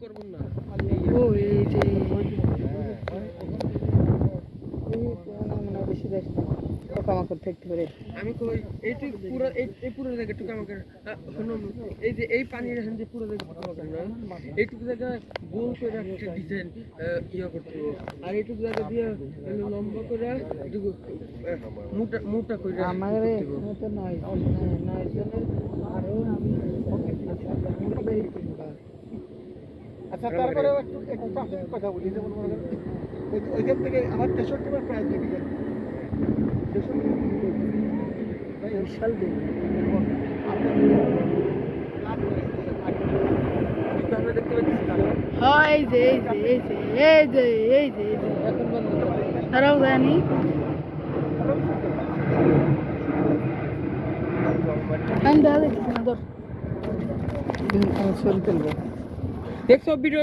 করবেন না ও এই যে বেশি দেশ পোকামাকড় থাকতে পারে। আমি কই এইটুক পুরো এই পুরো জায়গা টুকু আমাকে শুনুন এই যে এই পানির এখান যে পুরো জায়গা টুকু না এইটুকু জায়গা গোল করে একটা ডিজাইন ইয়া করতে হবে। আর এইটুকু জায়গা দিয়ে লম্বা করে একটু মোটা মোটা করে আমার মতো নয় জনের আরো আমি আচ্ছা তারপরে একটু একটু প্রাথমিক কথা বলি, যেমন মনে করেন ওইখান থেকে আমার 63 বার প্রাইজ লেগে গেল। বিশাল দিন আমরা দেখতে পাচ্ছি হয় যে এই যে এই যে এই যে এই যে এই যে এখন বন্ধ তারাও জানি আমি দেখা দেখছি না ধর ছবি তুলবো। দেখছো ভিডিও